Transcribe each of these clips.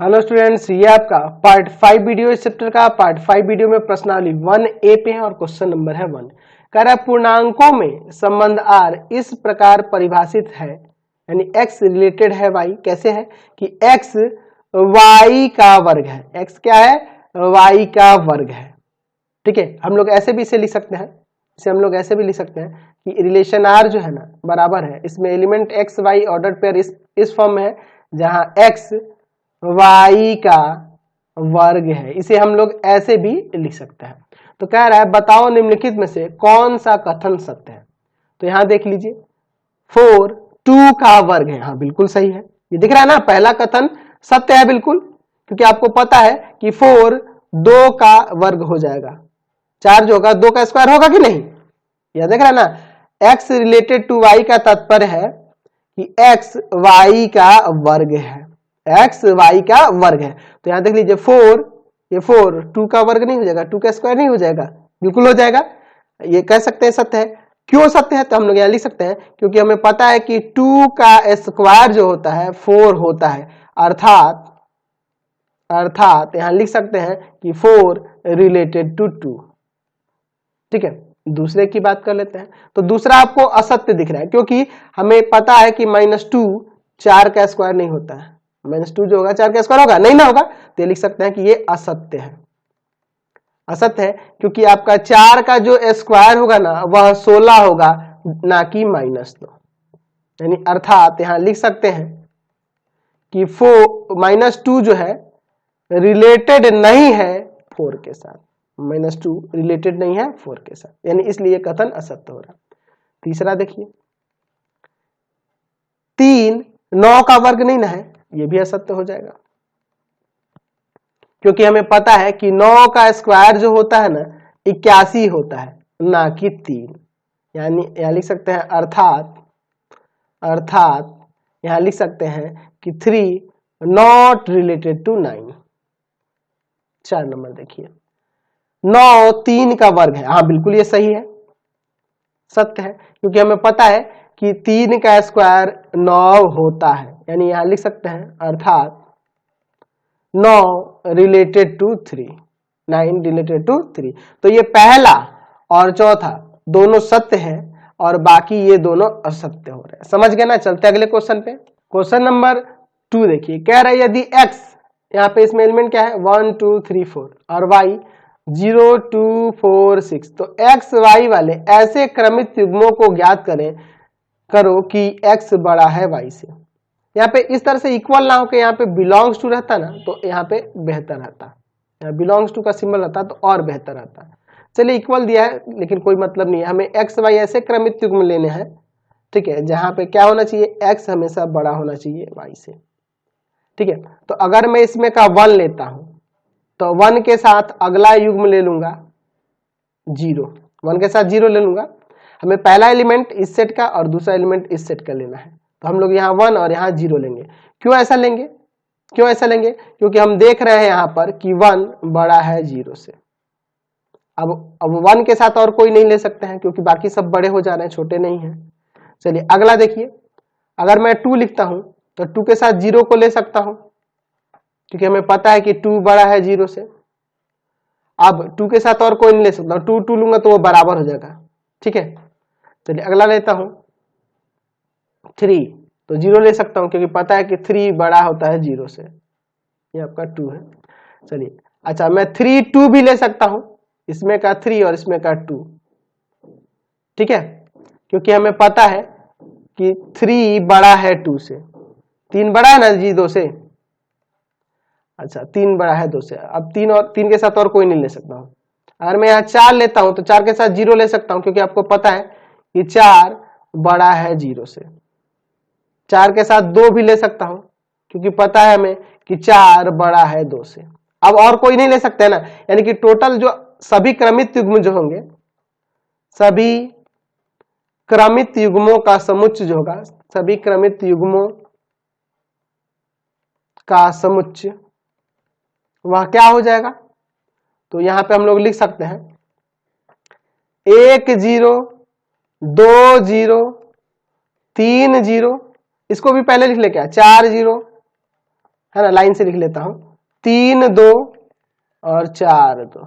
Hello students, ये आपका part 5 video इस चैप्टर का पार्ट 5 वीडियो में प्रश्नावली 1A पे है और क्वेश्चन नंबर है 1। कह रहा है पूर्णांकों में संबंध R इस प्रकार परिभाषित है, यानी x रिलेटेड है y। कैसे है कि x y का वर्ग है। x क्या है? y का वर्ग है। ठीक है, हम लोग ऐसे भी इसे लिख सकते हैं, इसे हम लोग ऐसे भी लिख सकते हैं कि रिलेशन R जो है ना बराबर है, इसमें element x y order pair इस फॉर्म में है जहां x y का वर्ग है। इसे हम लोग ऐसे भी लिख सकते हैं। तो कह रहा है बताओ निम्नलिखित में से कौन सा कथन सत्य है। तो यहां देख लीजिए 4 2 का वर्ग है। हाँ बिल्कुल सही है, ये दिख रहा है ना, पहला कथन सत्य है बिल्कुल, क्योंकि आपको पता है कि 4 2 का वर्ग हो जाएगा, 4 जो होगा 2 का स्क्वायर होगा कि नहीं। यह देख रहा है ना, x रिलेटेड टू y का तात्पर्य है कि x y का वर्ग है, x y का वर्ग है। तो यहां देख लीजिए 4, ये 4 2 का वर्ग नहीं हो जाएगा, 2 का स्क्वायर नहीं हो जाएगा, बिल्कुल हो जाएगा। ये कह सकते हैं सत्य है। क्यों सत्य है? तो हम लोग यहां लिख सकते हैं क्योंकि हमें पता है कि 2 का स्क्वायर जो होता है 4 होता है, अर्थात यहां लिख सकते हैं कि 4 रिलेटेड टू 2। ठीक है, दूसरे की बात कर लेते हैं। तो दूसरा आपको असत्य दिख रहा है क्योंकि हमें पता है कि -2 4 का स्क्वायर नहीं होता है, -2 जो होगा 4 का स्क्वायर होगा नहीं ना होगा, तो ये लिख सकते हैं कि ये असत्य है। असत्य है क्योंकि आपका 4 का जो स्क्वायर होगा ना वह 16 होगा, ना कि -2। यानी अर्थात यहां लिख सकते हैं कि -2 जो है रिलेटेड नहीं है 4 के साथ, -2 रिलेटेड नहीं है 4 के साथ, यानी इसलिए कथन असत्य हो रहा। तीसरा देखिए 3 9 का वर्ग नहीं ना है, ये भी असत्य हो जाएगा क्योंकि हमें पता है कि 9 का स्क्वायर जो होता है ना 81 होता है, ना कि 3। यानी यहां लिख सकते हैं अर्थात यहां लिख सकते हैं कि 3 नॉट रिलेटेड टू 9। 4 नंबर देखिए 9 3 का वर्ग है। हाँ बिल्कुल ये सही है, सत्य है, क्योंकि हमें पता है कि 3 का स्क्वायर 9 होता है। यानी यहां लिख सकते हैं अर्थात 9 रिलेटेड टू 3, 9 रिलेटेड टू 3। तो ये पहला और चौथा दोनों सत्य है और बाकी ये दोनों असत्य हो रहे हैं। समझ गए ना? चलते अगले क्वेश्चन पे। क्वेश्चन नंबर 2 देखिए, कह रहा है यदि x, यहाँ पे इसमें एलिमेंट क्या है 1 2 3 4 और y 0 2 4 6, तो x y वाले ऐसे क्रमित युग्मों को ज्ञात करो कि x बड़ा है y से। यहाँ पे इस तरह से इक्वल ना होकर यहाँ पे बिलोंग्स टू रहता ना तो यहाँ पे बेहतर रहता, बिलोंग्स टू का सिंबल रहता तो और बेहतर रहता। चलिए इक्वल दिया है लेकिन कोई मतलब नहीं है, हमें एक्स वाई ऐसे क्रमित युग्म लेने हैं। ठीक है, जहां पे क्या होना चाहिए, एक्स हमेशा बड़ा होना चाहिए वाई से। ठीक है, तो अगर मैं इसमें का 1 लेता हूं तो 1 के साथ अगला युग्म ले लूंगा 0, 1 के साथ 0 ले लूंगा। हमें पहला एलिमेंट इस सेट का और दूसरा एलिमेंट इस सेट का लेना है, तो हम लोग यहाँ 1 और यहाँ 0 लेंगे। क्यों ऐसा लेंगे? क्योंकि हम देख रहे हैं यहाँ पर कि 1 बड़ा है 0 से। अब 1 के साथ और कोई नहीं ले सकते हैं क्योंकि बाकी सब बड़े हो जा रहे हैं, छोटे नहीं हैं। चलिए अगला देखिए, अगर मैं 2 लिखता हूं तो 2 के साथ 0 को ले सकता हूं क्योंकि हमें पता है कि 2 बड़ा है 0 से। अब 2 के साथ और कोई नहीं ले सकता हूं, 2 2 लूंगा तो वो बराबर हो जाएगा। ठीक है, चलिए अगला लेता हूं 3, तो 0 ले सकता हूं क्योंकि पता है कि 3 बड़ा होता है 0 से, ये आपका 2 है। चलिए अच्छा, मैं 3 2 भी ले सकता हूं, इसमें का 3 और इसमें का 2। ठीक है, क्योंकि हमें पता है कि 3 बड़ा है 2 से, 3 बड़ा है ना जी 2 से। अच्छा 3 बड़ा है 2 से, अब 3 और 3 के साथ और कोई नहीं ले सकता हूं। अगर मैं यहाँ 4 लेता हूं तो 4 के साथ 0 ले सकता हूं क्योंकि आपको पता है कि 4 बड़ा है 0 से। 4 के साथ 2 भी ले सकता हूं क्योंकि पता है हमें कि 4 बड़ा है 2 से। अब और कोई नहीं ले सकते है ना, यानी कि टोटल जो सभी क्रमित युग्म जो होंगे, सभी क्रमित युग्मों का समुच्चय जो होगा, सभी क्रमित युग्मों का समुच्चय वह क्या हो जाएगा। तो यहां पे हम लोग लिख सकते हैं 1 0 2 0 3 0, इसको भी पहले लिख ले क्या 4 0 है ना, लाइन से लिख लेता हूं, 3 2 और 4 2,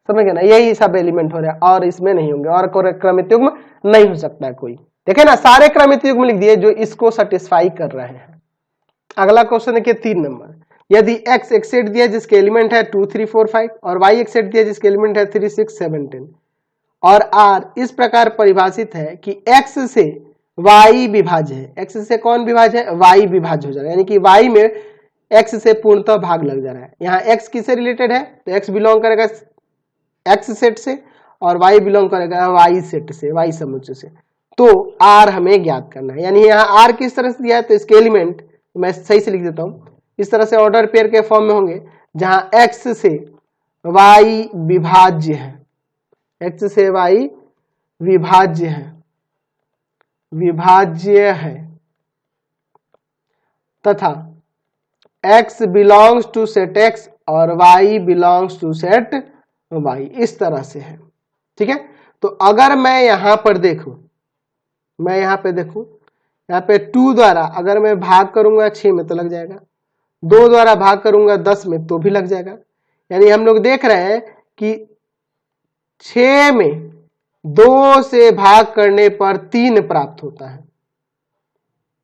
समझ गए ना, यही सब एलिमेंट हो रहा है और इसमें नहीं होंगे, और क्रमित युग्म नहीं हो सकता है कोई। देखे ना, सारे क्रमित युग्म लिख दिए जो इसको सेटिस्फाई कर रहे हैं। अगला क्वेश्चन देखिए 3 नंबर, यदि x एक सेट दिया जिसके एलिमेंट है 2 3 4 5 और y एक सेट दिया जिसके एलिमेंट है 3 6 7 10 और r इस प्रकार परिभाषित है कि x से y विभाज्य है। x से कौन विभाज्य है? y विभाज्य हो जाएगा, यानी कि y में x से पूर्णतः भाग लग जा रहा है। यहाँ x किससे रिलेटेड है? तो x बिलोंग करेगा x सेट से और y बिलोंग करेगा y सेट से, y समुच्चय से। तो r हमें ज्ञात करना है, यानी यहाँ r किस तरह से दिया है, तो इसके एलिमेंट मैं सही से लिख देता हूं, इस तरह से ऑर्डर पेयर के फॉर्म में होंगे, जहां x से y विभाज्य है, x से y विभाज्य है तथा x belongs to set x और y belongs to set y, इस तरह से है। ठीक है, तो अगर मैं यहां पर देखूं, यहाँ पे 2 द्वारा अगर मैं भाग करूंगा 6 में तो लग जाएगा, 2 द्वारा भाग करूंगा 10 में तो भी लग जाएगा। यानी हम लोग देख रहे हैं कि 6 में 2 से भाग करने पर 3 प्राप्त होता है।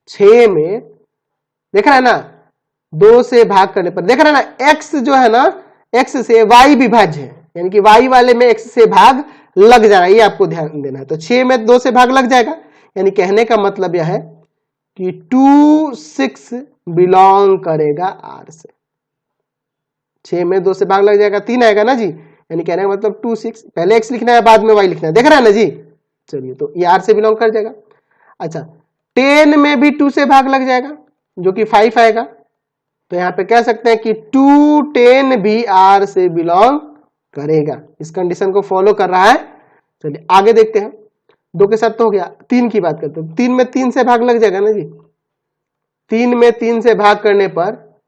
6 में देख रहा है ना, 2 से भाग करने पर देख रहा है ना, x जो है ना, x से y विभाज्य है, यानी कि y वाले में x से भाग लग जा रहा है, ये आपको ध्यान देना है। तो 6 में 2 से भाग लग जाएगा, यानी कहने का मतलब यह है कि 2 6 बिलोंग करेगा r से। 6 में 2 से भाग लग जाएगा, 3 आएगा ना जी, यानी कहने का मतलब 2 6, पहले x लिखना है बाद में y लिखना है, देख रहा है ना जी। चलिए, तो ये r से बिलोंग कर जाएगा। अच्छा, 10 में भी 2 से भाग लग जाएगा जो कि 5 आएगा, तो यहां पे कह सकते हैं कि 2 10 भी r से बिलोंग करेगा, इस कंडीशन को फॉलो कर रहा है। चलिए आगे देखते हैं, 2 के साथ तो हो गया, 3 की बात करते हैं। 3 में 3 से भाग लग जाएगा ना जी, 3 में 3 से भाग करने पर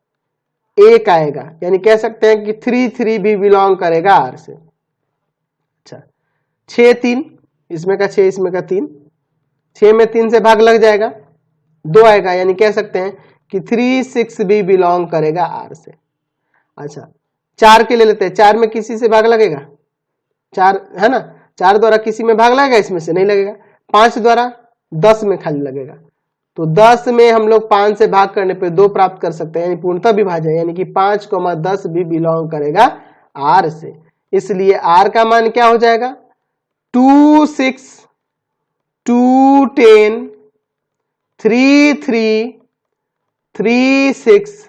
1 आएगा, यानी कह सकते हैं कि 3 3 भी बिलोंग करेगा r से। अच्छा, 6 3, इसमें का 6 इसमें का 3, 6 में 3 से भाग लग जाएगा, 2 आएगा, यानी कह सकते हैं कि 3 6 भी बिलोंग करेगा r से। अच्छा, 4 के ले लेते हैं, 4 में किसी से भाग लगेगा, 4 है ना, 4 द्वारा किसी में भाग लगेगा, इसमें से नहीं लगेगा। 5 द्वारा 10 में खाली लगेगा, तो 10 में हम लोग 5 से भाग करने पे 2 प्राप्त कर सकते हैं, यानी पूर्णतः विभाजन, यानी कि 5 10 भी बिलोंग करेगा r से। इसलिए r का मान क्या हो जाएगा, 2 6 2 10 3 3 3 6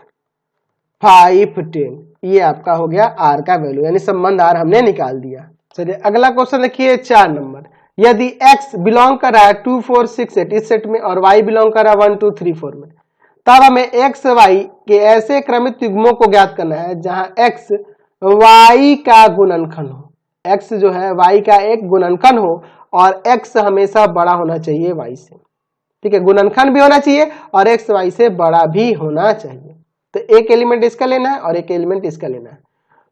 5 10, ये आपका हो गया r का वैल्यू, यानी संबंध r हमने निकाल दिया। चलिए अगला क्वेश्चन देखिए 4 नंबर, यदि x बिलोंग कर रहा है 2 4 6 8 इस सेट में और y बिलोंग कर रहा है 1 2 3 4 में, तब हमें x y के ऐसे क्रमित युग्मों को ज्ञात करना है जहां x y का गुणनखंड हो, x जो है y का एक गुणनखंड हो और x हमेशा बड़ा होना चाहिए y से। ठीक है, गुणनखंड भी होना चाहिए और x y से बड़ा भी होना चाहिए। तो एक एलिमेंट इसका लेना है और एक एलिमेंट इसका लेना है।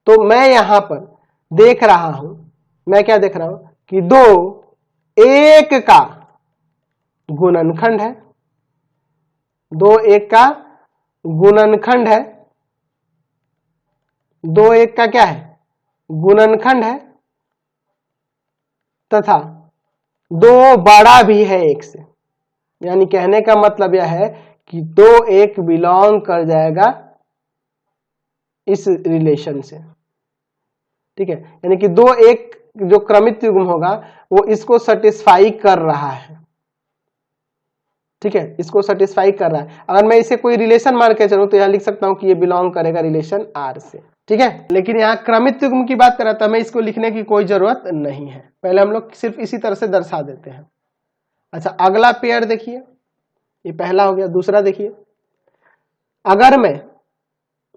तो मैं यहां पर देख रहा हूं, मैं क्या देख रहा हूं कि 2 1 का गुणनखंड है, 2 1 का गुणनखंड है, 2 1 का क्या है, गुणनखंड है, तथा 2 बड़ा भी है 1 से, यानी कहने का मतलब यह है कि 2 1 बिलोंग कर जाएगा इस रिलेशन से। ठीक है, यानी कि 2 1 जो क्रमित युग्म होगा वो इसको सेटिस्फाई कर रहा है। ठीक है, इसको सेटिस्फाई कर रहा है। अगर मैं इसे कोई रिलेशन मान के चलूं तो यहां लिख सकता हूं कि ये बिलोंग करेगा रिलेशन r से। ठीक है, लेकिन यहाँ क्रमित युग्म की बात कर रहा था, हमें इसको लिखने की कोई जरूरत नहीं है, पहले हम लोग सिर्फ इसी तरह से दर्शा देते हैं। अच्छा, अगला पेयर देखिए, ये पहला हो गया। दूसरा देखिए, अगर मैं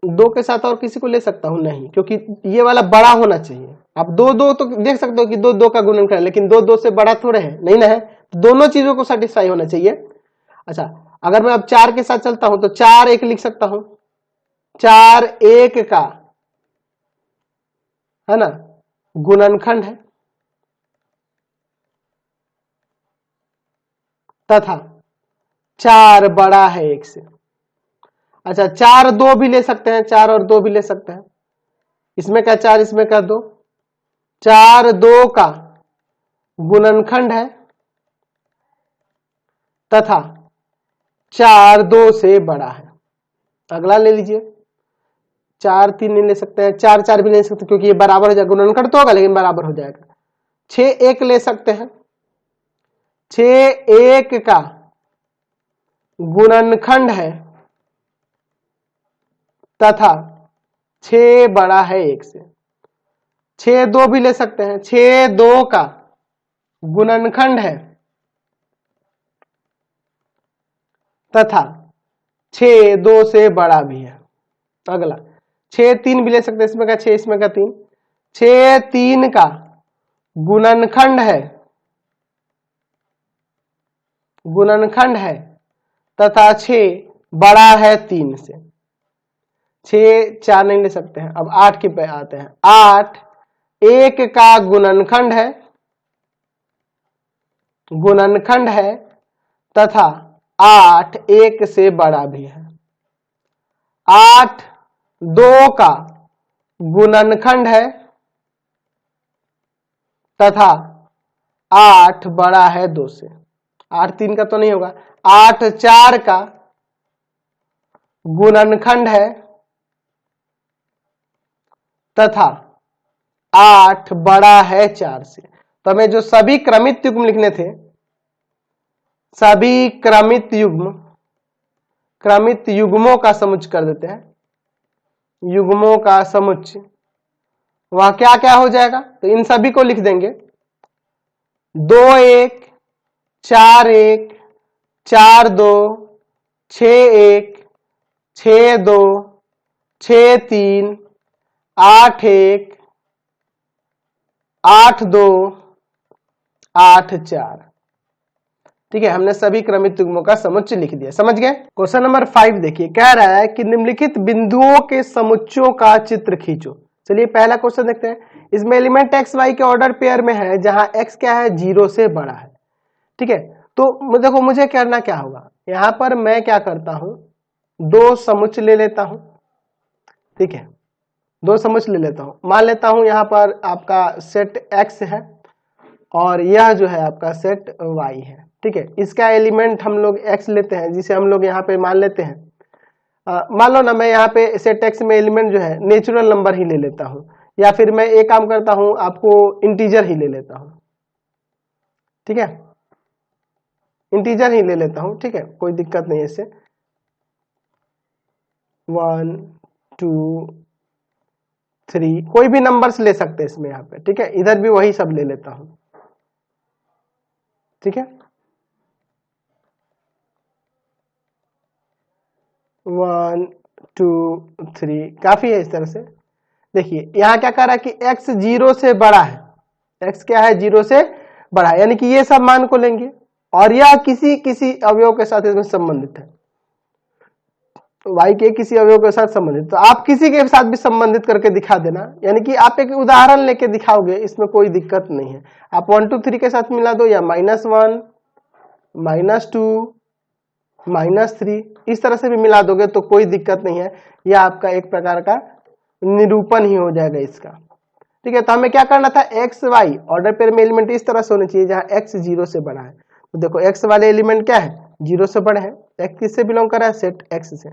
2 के साथ और किसी को ले सकता हूं, नहीं, क्योंकि ये वाला बड़ा होना चाहिए। आप 2 2 तो देख सकते हो कि 2 2 का गुणनखंड है, लेकिन 2 2 से बड़ा थोड़े है, नहीं ना है, तो दोनों चीजों को सेटिस्फाई होना चाहिए। अच्छा, अगर मैं अब 4 के साथ चलता हूं तो 4 1 लिख सकता हूं, 4 1 का है ना गुणनखंड है तथा 4 बड़ा है 1 से। अच्छा 4 2 भी ले सकते हैं, 4 और 2 भी ले सकते हैं। इसमें क्या 4, इसमें क्या 2, 4 2 का गुणनखंड है तथा 4 2 से बड़ा है। अगला ले लीजिए, 4 3 नहीं ले सकते हैं, 4 4 भी ले सकते क्योंकि ये बराबर हो जाएगा, गुणनखंड तो होगा लेकिन बराबर हो जाएगा। 6 1 ले सकते हैं, 6 1 का गुणनखंड है तथा 6 बड़ा है 1 से। 6 2 भी ले सकते हैं, 6 2 का गुणनखंड है तथा 6 2 से बड़ा भी है। अगला 6 3 भी ले सकते हैं, इसमें का 6 इसमें का 3, 6 3 का गुणनखंड है तथा 6 बड़ा है 3 से। 6 4 नहीं ले सकते हैं। अब 8 के पे आते हैं, 8 1 का गुणनखंड है तथा 8 1 से बड़ा भी है। 8 2 का गुणनखंड है तथा 8 बड़ा है 2 से। 8 3 का तो नहीं होगा। 8 4 का गुणनखंड है तथा 8 बड़ा है 4 से। तो हमें जो सभी क्रमित युग्म लिखने थे, सभी क्रमित युग्मों का समुच्चय कर देते हैं। युग्मों का समुच्चय वह क्या क्या हो जाएगा, तो इन सभी को लिख देंगे। 2 1 4 1 4 2 6 1 6 2 6 3 8 1 8 2 8 4। ठीक है, हमने सभी क्रमित युग्मों का समुच्चय लिख दिया। समझ गए। क्वेश्चन नंबर 5 देखिए, कह रहा है कि निम्नलिखित बिंदुओं के समुच्चयों का चित्र खींचो। चलिए पहला क्वेश्चन देखते हैं। इसमें एलिमेंट एक्स वाई के ऑर्डर पेयर में है जहां एक्स क्या है, 0 से बड़ा है। ठीक है, तो देखो मुझे करना क्या होगा, यहां पर मैं क्या करता हूं, 2 समुच्चय ले लेता हूं। ठीक है, 2 समुच्चय ले लेता हूं। मान लेता हूं यहां पर आपका सेट एक्स है और यह जो है आपका सेट वाई है। ठीक है, इसका एलिमेंट हम लोग एक्स लेते हैं, जिसे हम लोग यहाँ पे मान लेते हैं, मान लो ना मैं यहाँ पे सेट एक्स में एलिमेंट जो है नेचुरल नंबर ही ले लेता हूँ, या फिर मैं एक काम करता हूँ आपको इंटीजर ही ले लेता हूँ। ठीक है, इंटीजर ही ले लेता हूँ। ठीक है, कोई दिक्कत नहीं है इससे। 1 2 3 कोई भी नंबर्स ले सकते हैं इसमें यहाँ पे। ठीक है, इधर भी वही सब ले लेता हूँ। ठीक है, 1 2 3 काफी है इस तरह से। देखिए यहाँ क्या कह रहा है कि x 0 से बड़ा है, x क्या है 0 से बड़ा है, यानी कि ये सब मान को लेंगे और यह किसी किसी अवयव के साथ इसमें संबंधित है, y के किसी अवयव के साथ संबंधित। तो आप किसी के साथ भी संबंधित करके दिखा देना, यानी कि आप एक उदाहरण लेके दिखाओगे, इसमें कोई दिक्कत नहीं है। आप 1 2 3 के साथ मिला दो या -1 -2 -3 इस तरह से भी मिला दोगे तो कोई दिक्कत नहीं है। यह आपका एक प्रकार का निरूपण ही हो जाएगा इसका। ठीक है, तो हमें क्या करना था, एक्स वाई ऑर्डर पेयर में एलिमेंट इस तरह से होने चाहिए जहां एक्स 0 से बड़ा है। तो देखो एक्स वाले एलिमेंट क्या है, 0 से बड़े हैं। एक्स किससे बिलोंग कर रहा है, सेट एक्स से,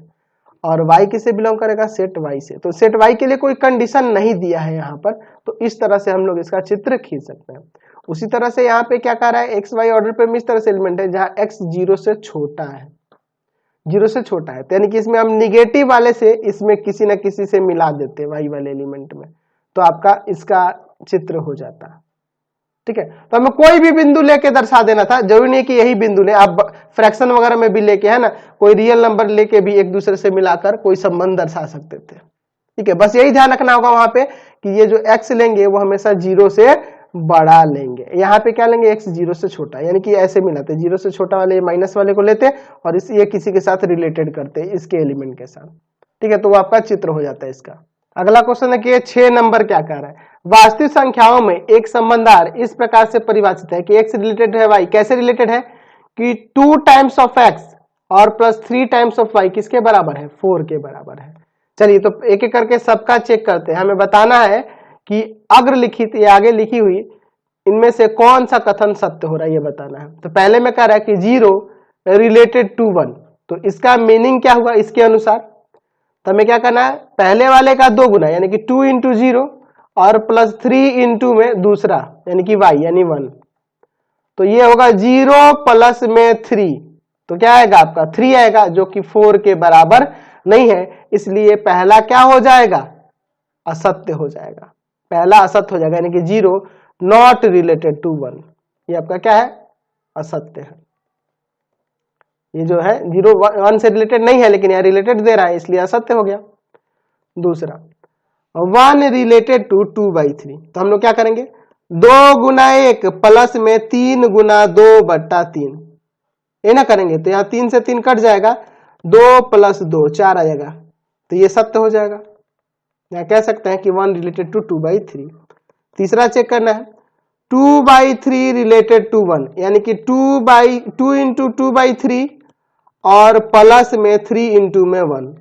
और वाई किससे बिलोंग करेगा, सेट वाई से। तो सेट वाई के लिए कोई कंडीशन नहीं दिया है यहाँ पर, तो इस तरह से हम लोग इसका चित्र खींच सकते हैं। उसी तरह से यहाँ पे क्या कर रहा है, एक्स वाई ऑर्डर पेयर में इस तरह से एलिमेंट है जहां एक्स 0 से छोटा है, 0 से छोटा है, तो यानी कि इसमें हम निगेटिव वाले से इसमें किसी न किसी से मिला देते हैं वाई वाले एलिमेंट में, तो आपका इसका चित्र हो जाता है। ठीक है, तो हमें कोई भी बिंदु लेके दर्शा देना था, जरूरी नहीं कि यही बिंदु ले, आप फ्रैक्शन वगैरह में भी लेके है ना, कोई रियल नंबर लेके भी एक दूसरे से मिलाकर कोई संबंध दर्शा सकते थे। ठीक है, बस यही ध्यान रखना होगा वहां पे कि ये जो एक्स लेंगे वो हमेशा 0 से बड़ा लेंगे। यहाँ पे क्या लेंगे, एक्स 0 से छोटा, यानी कि ऐसे मिलाते, 0 से छोटा वाले माइनस वाले को लेते और ये किसी के साथ रिलेटेड करते इसके एलिमेंट के साथ। ठीक है, तो वो आपका चित्र हो जाता है इसका। अगला क्वेश्चन है कि 6 नंबर क्या कह रहा है, वास्तविक संख्याओं में एक संबंधार इस प्रकार से परिभाषित है कि एक्स रिलेटेड है वाई। कैसे रिलेटेड है कि 2 टाइम्स ऑफ एक्स और प्लस 3 टाइम्स ऑफ वाई किसके बराबर है, 4 के बराबर है। चलिए तो एक एक करके सबका चेक करते हैं। हमें बताना है कि अग्रलिखित या आगे लिखी हुई इनमें से कौन सा कथन सत्य हो रहा है, ये बताना है। तो पहले में कह रहा है कि 0 रिलेटेड टू 1, तो इसका मीनिंग क्या हुआ इसके अनुसार। तो हमें क्या करना है, पहले वाले का 2 गुना यानी कि 2 इंटू 0 और प्लस 3 इंटू में दूसरा यानी कि y यानी 1, तो ये होगा 0 प्लस में 3, तो क्या आएगा आपका 3 आएगा, जो कि 4 के बराबर नहीं है, इसलिए पहला क्या हो जाएगा, असत्य हो जाएगा। पहला असत्य हो जाएगा यानी कि 0 नॉट रिलेटेड टू 1, ये आपका क्या है, असत्य है। ये जो है 0 1 से रिलेटेड नहीं है, लेकिन यहाँ रिलेटेड दे रहा है इसलिए असत्य हो गया। दूसरा 1 रिलेटेड टू 2/3, तो हम लोग क्या करेंगे, 2 गुना 1 प्लस में 3 गुना 2/3, ये ना करेंगे तो यहाँ 3 से 3 कट जाएगा, 2 प्लस 2 4 आ जाएगा, तो ये सत्य हो जाएगा। यहाँ कह सकते हैं कि 1 रिलेटेड टू 2/3। तीसरा चेक करना है 2/3 रिलेटेड टू 1, यानी कि 2 इंटू 2/3 और प्लस में 3 इंटू में 1,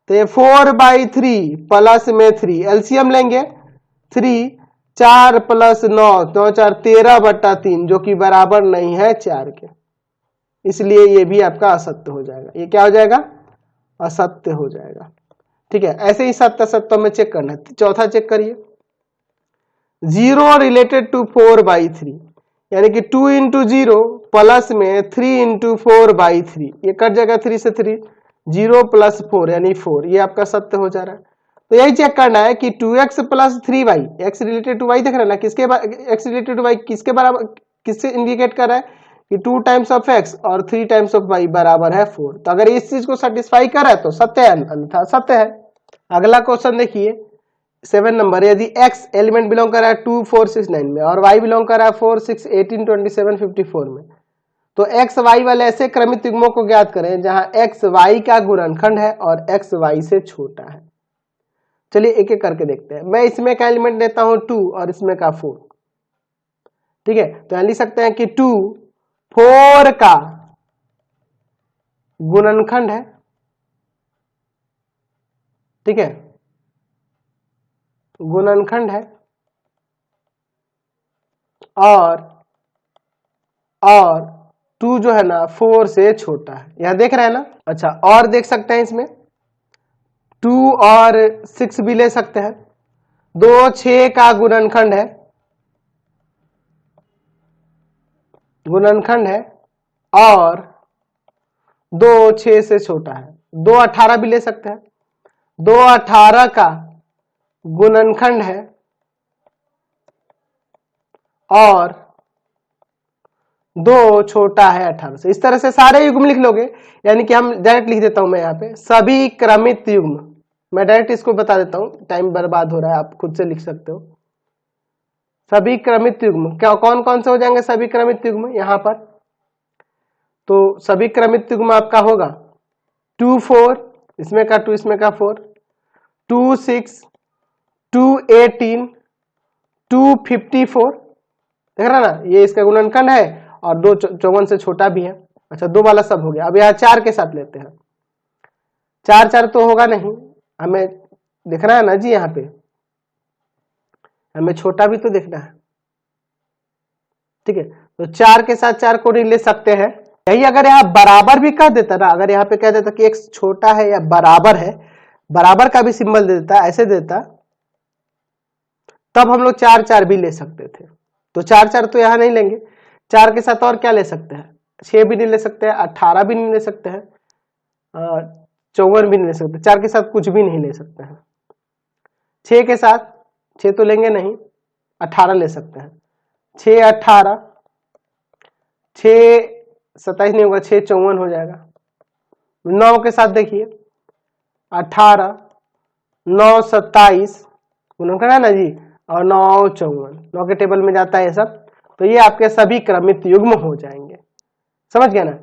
तो ये 4/3 प्लस में 3, एलसीएम लेंगे 3, 4 प्लस 9 9 4 13/3, जो कि बराबर नहीं है 4 के, इसलिए ये भी आपका असत्य हो जाएगा। ये क्या हो जाएगा, असत्य हो जाएगा। ठीक है, ऐसे ही सत्य असत्य में चेक करना है। चौथा चेक करिए 0 रिलेटेड टू 4/3, यानी कि 2 इंटू 0 प्लस में 3 इंटू 4/3, ये कट जाएगा 3 से 3, 0 प्लस 4 यानी 4, ये आपका सत्य हो जा रहा है। तो यही चेक करना है कि 2x plus 3y, x related to y देख रहे हैं ना, किसके x रिलेटेड टू y किसके बराबर, किससे इंडिकेट कर रहा है कि 2 टाइम्स ऑफ x और 3 टाइम्स ऑफ y बराबर है 4। तो अगर इस चीज को सेटिस्फाई कर रहा है तो सत्य है, अन्यथा सत्य है। अगला क्वेश्चन देखिए 7 नंबर, यदि x एलिमेंट बिलोंग कर रहा है 2 4 6 9 में और y बिलोंग कर रहा है 4 6 18 27 54 में, तो x y वाले ऐसे क्रमित युग्मों को ज्ञात करें जहां x y का गुणनखंड है और x y से छोटा है। चलिए एक एक करके देखते हैं। मैं इसमें का एलिमेंट लेता हूं 2 और इसमें का 4, ठीक है, तो यहां लिख सकते हैं कि 2 4 का गुणनखंड है, ठीक है, गुणनखंड है, और 2 जो है ना 4 से छोटा है, यहां देख रहे हैं ना। अच्छा, और देख सकते हैं इसमें 2 और 6 भी ले सकते हैं। 2 6 का गुणनखंड है, और 2 6 से छोटा है। 2 18 भी ले सकते हैं। 2 18 का गुणनखंड है और 2 छोटा है 18 से। इस तरह से सारे युग्म लिख लोगे, यानी कि हम डायरेक्ट लिख देता हूं मैं यहाँ पे सभी क्रमित युग्म। मैं डायरेक्ट इसको बता देता हूं, टाइम बर्बाद हो रहा है, आप खुद से लिख सकते हो। सभी क्रमित युग्म क्या कौन कौन से हो जाएंगे, सभी क्रमित युग्म यहाँ पर, तो सभी क्रमित युग्म आपका होगा 2 4, इसमें का 2 इसमें का 4, 2 6, 2 18, 2 54, देख रहा ना, ये इसका गुणनखंड है और 2 54 से छोटा भी है। अच्छा, 2 वाला सब हो गया। अब यहाँ 4 के साथ लेते हैं। 4 4 तो होगा नहीं, हमें दिख रहा है ना जी, यहाँ पे हमें छोटा भी तो देखना है, ठीक है। तो 4 के साथ 4 को नहीं ले सकते हैं। यही अगर यहाँ बराबर भी कह देता ना, अगर यहाँ पे कह देता कि x छोटा है या बराबर है, बराबर का भी सिंबल दे देता, ऐसे देता, तब हम लोग 4 4 भी ले सकते थे। तो 4 4 तो यहाँ नहीं लेंगे। 4 के साथ और क्या ले सकते हैं, 6 भी नहीं ले सकते हैं, 18 भी नहीं ले सकते हैं, 54 भी नहीं ले सकते। 4 के साथ कुछ भी नहीं ले सकते हैं। 6 के साथ 6 तो लेंगे नहीं, 18 ले सकते हैं। 6 18, 6 27 नहीं होगा, 6 54 हो जाएगा। 9 के साथ देखिए 18, 9 27 गुणनखंड है ना जी, और 9 54, 9 के टेबल में जाता है ये सब, तो ये आपके सभी क्रमित युग्म हो जाएंगे। समझ गए ना।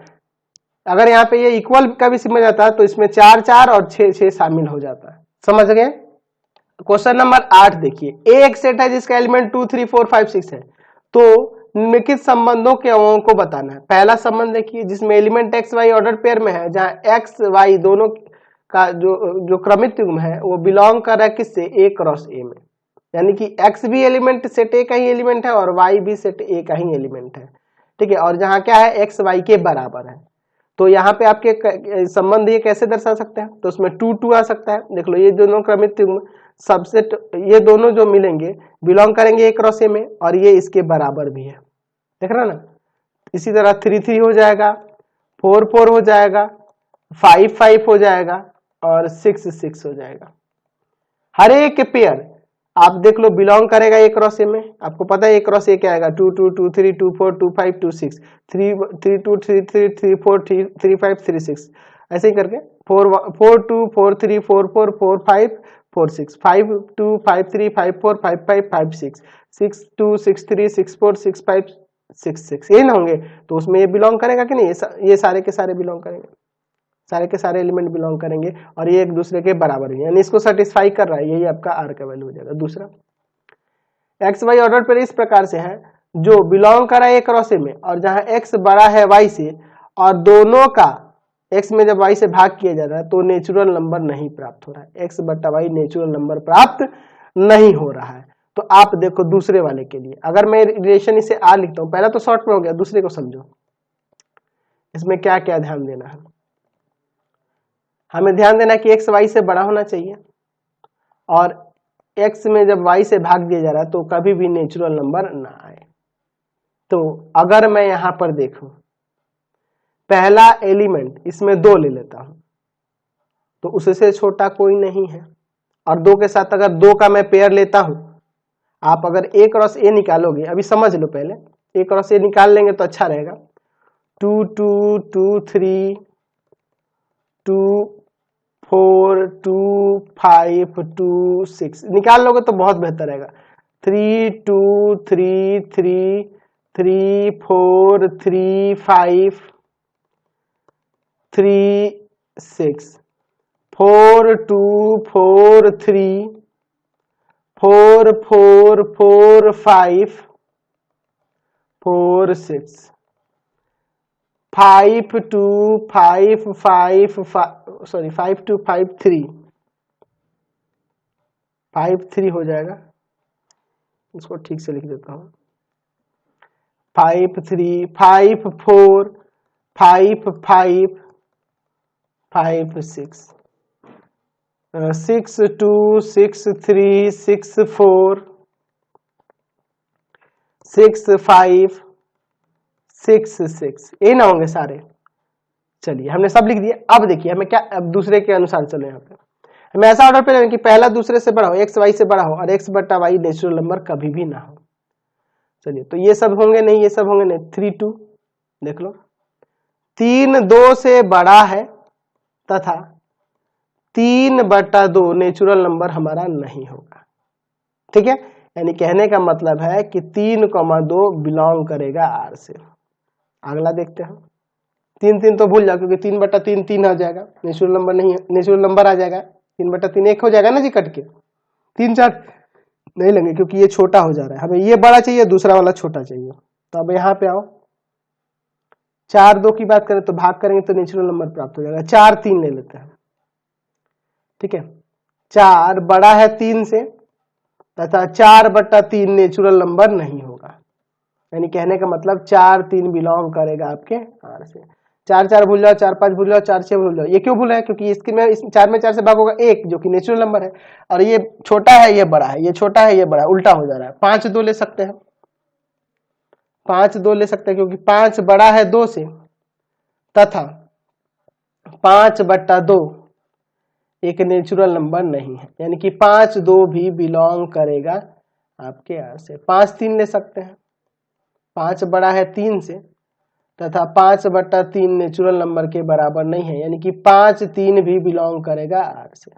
अगर यहाँ पे ये इक्वल का भी सिंबल जाता है तो इसमें 4 4 और 6 6 शामिल हो जाता है। समझ गए। क्वेश्चन नंबर 8 देखिए, एक सेट है जिसका एलिमेंट 2 3 4 5 6 है, तो निम्नलिखित संबंधों के अंगों को बताना है। पहला संबंध देखिए, जिसमें element X Y order pair में है, जहां एक्स वाई दोनों का जो क्रमित युग्म है वो बिलोंग कर रहा है किससे, ए क्रॉस ए में, यानी कि एक्स भी एलिमेंट सेट ए का ही एलिमेंट है और वाई भी सेट ए का ही एलिमेंट है। ठीक है, और जहां क्या है, एक्स वाई के बराबर है, तो यहाँ पे आपके संबंध ये कैसे दर्शा सकते हैं, तो उसमें 2 2 आ सकता है। देख लो, ये दोनों क्रमित युग्म सबसेट, ये दोनों जो मिलेंगे बिलोंग करेंगे ए क्रॉस ए में, और ये इसके बराबर भी है, देख रहा ना। इसी तरह 3 3 हो जाएगा, 4 4 हो जाएगा, 5 5 हो जाएगा और 6 6 हो जाएगा। हर एक पेयर आप देख लो बिलोंग करेगा ए क्रॉस ए में। आपको पता है ए क्रॉस ए क्या आएगा, 2 2 2 3 2 4 2 5 2 6 3 3 2 3 3 3 4 3 5 3 6, ऐसे ही करके 4 4 2 4 3 4 4 4 5 4 6 5 2 5 3 5 4 5 5 5 6 6 2 6 3 6 4 6 5 6 6, ये ना होंगे तो उसमें ये बिलोंग करेगा कि नहीं, ये सारे के सारे बिलोंग करेंगे, सारे के सारे एलिमेंट बिलोंग करेंगे और ये एक दूसरे के बराबर है, यानी इसको सेटिस्फाई कर रहा है, यही आपका आर का वैल्यू हो जाएगा। दूसरा, एक्स वाई ऑर्डर पर इस प्रकार से है, जो बिलोंग कर रहा है ए क्रॉस ए में और जहां एक्स बड़ा है वाई से और दोनों का एक्स में जब वाई से भाग किया जा रहा है तो नेचुरल नंबर नहीं प्राप्त हो रहा है, एक्स बटा वाई नेचुरल नंबर प्राप्त नहीं हो रहा है। तो आप देखो दूसरे वाले के लिए, अगर मैं रिलेशन इसे आर लिखता हूं, पहला तो शॉर्ट में हो गया, दूसरे को समझो, इसमें क्या क्या ध्यान देना है। हमें ध्यान देना कि एक्स वाई से बड़ा होना चाहिए और एक्स में जब वाई से भाग दिया जा रहा है तो कभी भी नेचुरल नंबर ना आए। तो अगर मैं यहां पर देखूं, पहला एलिमेंट इसमें 2 ले लेता हूं तो उससे छोटा कोई नहीं है, और 2 के साथ अगर 2 का मैं पेयर लेता हूं, आप अगर ए क्रॉस ए निकालोगे, अभी समझ लो, पहले ए क्रॉस ए निकाल लेंगे तो अच्छा रहेगा। 2 2 2 3 2 4 2 5 2 6 निकाल लोगे तो बहुत बेहतर रहेगा। 3 2 3 3 3 4 3 5 3 6 4 2 4 3 4 4 4 5 4 6 5 2 5 5 सॉरी 5 2 5 3 5 3 हो जाएगा, इसको ठीक से लिख देता हूं। 5 3 5 4 5 5 5 6 6 2 6 3 6 4 6 5 6 6, ये ना होंगे सारे। चलिए हमने सब लिख दिया। अब देखिए हमें क्या, अब दूसरे के अनुसार चलो, यहाँ पे हमें ऐसा ऑर्डर पे कि पहला दूसरे से बड़ा हो, एक्स वाई से बड़ा हो और एक्स बटा वाई नेचुरल नंबर कभी भी ना हो। चलिए, तो ये सब होंगे नहीं, ये सब होंगे नहीं। 3 2 देख लो, 3 2 से बड़ा है तथा 3 बटा 2 नेचुरल नंबर हमारा नहीं होगा। ठीक है, यानी कहने का मतलब है कि 3,2 बिलोंग करेगा आर से। अगला देखते हैं। 3 3 तो भूल जाओ, क्योंकि 3 बटा 3 3 आ जाएगा, नेचुरल नंबर नहीं है, नेचुरल नंबर आ जाएगा 3 बटा 3 1 हो जाएगा ना जी, कट के 3 4 नहीं लेंगे क्योंकि ये छोटा हो जा रहा है, हमें ये बड़ा चाहिए, दूसरा वाला छोटा चाहिए। तो अब यहाँ पे आओ, 4 2 की बात करें तो भाग करेंगे तो नेचुरल नंबर प्राप्त हो जाएगा। 4 3 ले लेते हैं। ठीक है, 4 बड़ा है 3 से तथा 4 बटा 3 नेचुरल नंबर नहीं होगा, यानी कहने का मतलब 4 3 बिलोंग करेगा आपके आर से। 4 4 भूल जाओ, 4 5 भूल जाओ, 4 6 भूल जाओ। ये क्यों भूल है, क्योंकि इसके में 4 में 4 से भाग होगा 1 जो कि नेचुरल नंबर है, और ये छोटा है ये बड़ा है, ये छोटा है ये बड़ा है, उल्टा हो जा रहा है। 5 2 ले सकते हैं, 5 2 ले सकते हैं क्योंकि 5 बड़ा है 2 से तथा 5 बटा 2 एक नेचुरल नंबर नहीं है, यानी कि 5 2 भी बिलोंग करेगा आपके आर से। 5 3 ले सकते हैं, 5 बड़ा है 3 से तथा 5 बटा 3 नेचुरल नंबर के बराबर नहीं है, यानी कि 5 3 भी बिलोंग करेगा आर से।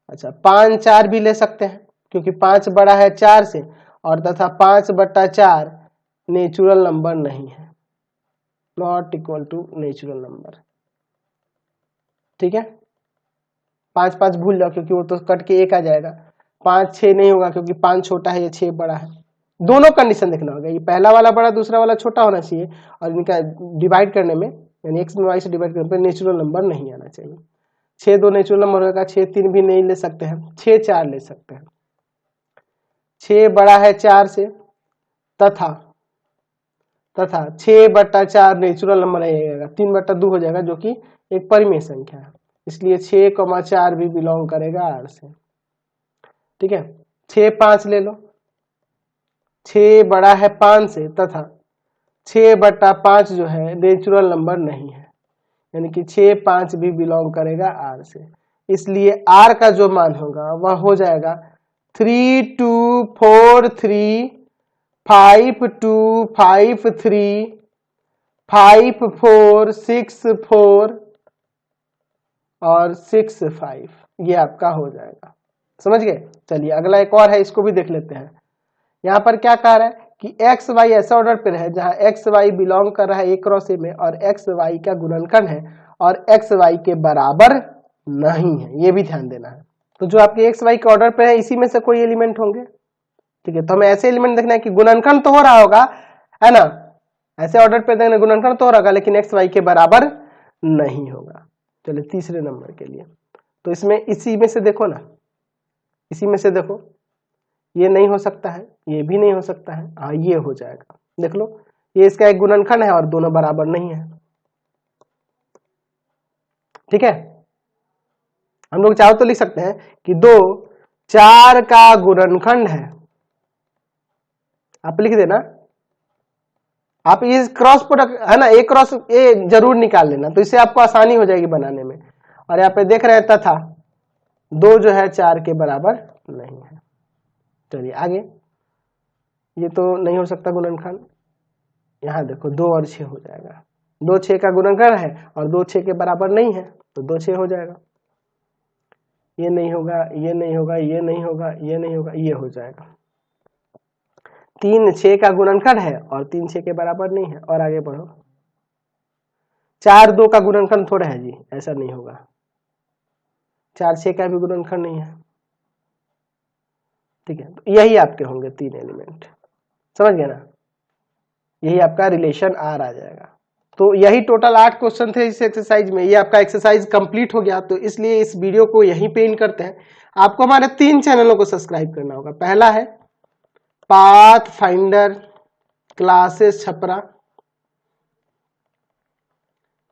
अच्छा, 5 4 भी ले सकते हैं क्योंकि 5 बड़ा है 4 से और तथा 5 बटा 4 नेचुरल नंबर नहीं है, not equal to natural number. ठीक है, 5 5 भूल जाओ क्योंकि वो तो कट के 1 आ जाएगा। 5 6 नहीं होगा क्योंकि 5 छोटा है, ये 6 बड़ा है। दोनों कंडीशन देखना होगा, ये पहला वाला बड़ा दूसरा वाला छोटा होना चाहिए और इनका डिवाइड करने में यानी x में y से डिवाइड करने पर नेचुरल नंबर नहीं आना चाहिए। 6 2 नेचुरल नंबर होगा, 6 3 भी नहीं ले सकते हैं, 6 4 ले सकते हैं। 6 बड़ा है 4 से तथा 6/4 नेचुरल नंबर आएगा, 3/2 हो जाएगा जो कि एक परिमेय संख्या है, इसलिए 6,4 भी बिलोंग करेगा R से। ठीक है, 6 5 ले लो, 6 बड़ा है 5 से तथा 6/5 जो है नेचुरल नंबर नहीं है, यानी कि 6 5 भी बिलोंग करेगा R से, इसलिए R का जो मान होगा वह हो जाएगा 3 2 4 3 5 2 5 3 5 4 6 4 और 6 5, ये आपका हो जाएगा। समझ गए? चलिए अगला एक और है, इसको भी देख लेते हैं। यहाँ पर क्या कह रहा है कि एक्स वाई ऐसा ऑर्डर पर है जहां एक्स वाई बिलोंग कर रहा है A क्रॉस A में और एक्स वाई का गुणनखंड है और एक्स वाई के बराबर नहीं है, ये भी ध्यान देना है। तो जो आपके एक्स वाई के ऑर्डर पे है इसी में से कोई एलिमेंट होंगे। ठीक है, तो हमें ऐसे एलिमेंट देखना है कि गुणनखंड तो हो रहा होगा, है ना, ऐसे ऑर्डर पे देखना गुणनखंड तो हो रहा होगा लेकिन एक्स वाई के बराबर नहीं होगा। चलिए तीसरे नंबर के लिए, तो इसमें इसी में से देखो ना, इसी में से देखो, ये नहीं हो सकता है, ये भी नहीं हो सकता है, हाँ ये हो जाएगा। देख लो, ये इसका एक गुणनखंड है और दोनों बराबर नहीं है। ठीक है, हम लोग चाहो तो लिख सकते हैं कि 2 4 का गुणनखंड है, आप लिख देना। आप इस क्रॉस प्रोडक्ट है ना, ए क्रॉस ए जरूर निकाल लेना, तो इससे आपको आसानी हो जाएगी बनाने में। और यहाँ पे देख रहे हैं तथा 2 जो है 4 के बराबर नहीं है। चलिए आगे, ये तो नहीं हो सकता गुणनखंड, यहाँ देखो 2 और 6 हो जाएगा, 2 6 का गुणनखंड है और 2 6 के बराबर नहीं है, तो 2 6 हो जाएगा। ये नहीं होगा, ये नहीं होगा, ये नहीं होगा, ये नहीं होगा, ये हो जाएगा। 3 6 का गुणनखंड है और 3 6 के बराबर नहीं है। और आगे बढ़ो, 4 2 का गुणनखंड थोड़ा है जी, ऐसा नहीं होगा, 4 6 का भी गुणनखंड नहीं है। ठीक है, तो यही आपके होंगे 3 एलिमेंट, समझ गए ना, यही आपका रिलेशन आर आ जाएगा। तो यही टोटल 8 क्वेश्चन थे इस एक्सरसाइज में, ये आपका एक्सरसाइज कंप्लीट हो गया। तो इसलिए इस वीडियो को यहीं पे एंड करते हैं। आपको हमारे 3 चैनलों को सब्सक्राइब करना होगा। पहला है path finder classes Chhapra,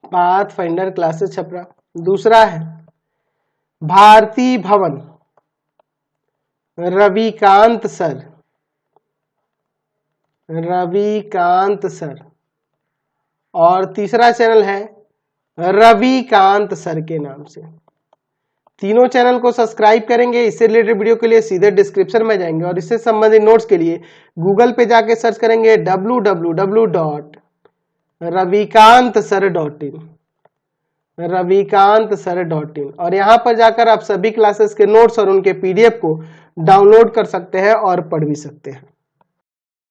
path finder classes Chhapra. दूसरा है भारती भवन रविकांत सर, रविकांत सर। और तीसरा चैनल है रविकांत सर के नाम से। तीनों चैनल को सब्सक्राइब करेंगे, इससे रिलेटेड वीडियो के लिए सीधे डिस्क्रिप्शन में जाएंगे और इससे संबंधित नोट्स के लिए गूगल पे जाके सर्च करेंगे www.ravikantsir.in, ravikantsir.in, और यहाँ पर जाकर आप सभी क्लासेस के नोट्स और उनके PDF को डाउनलोड कर सकते हैं और पढ़ भी सकते हैं।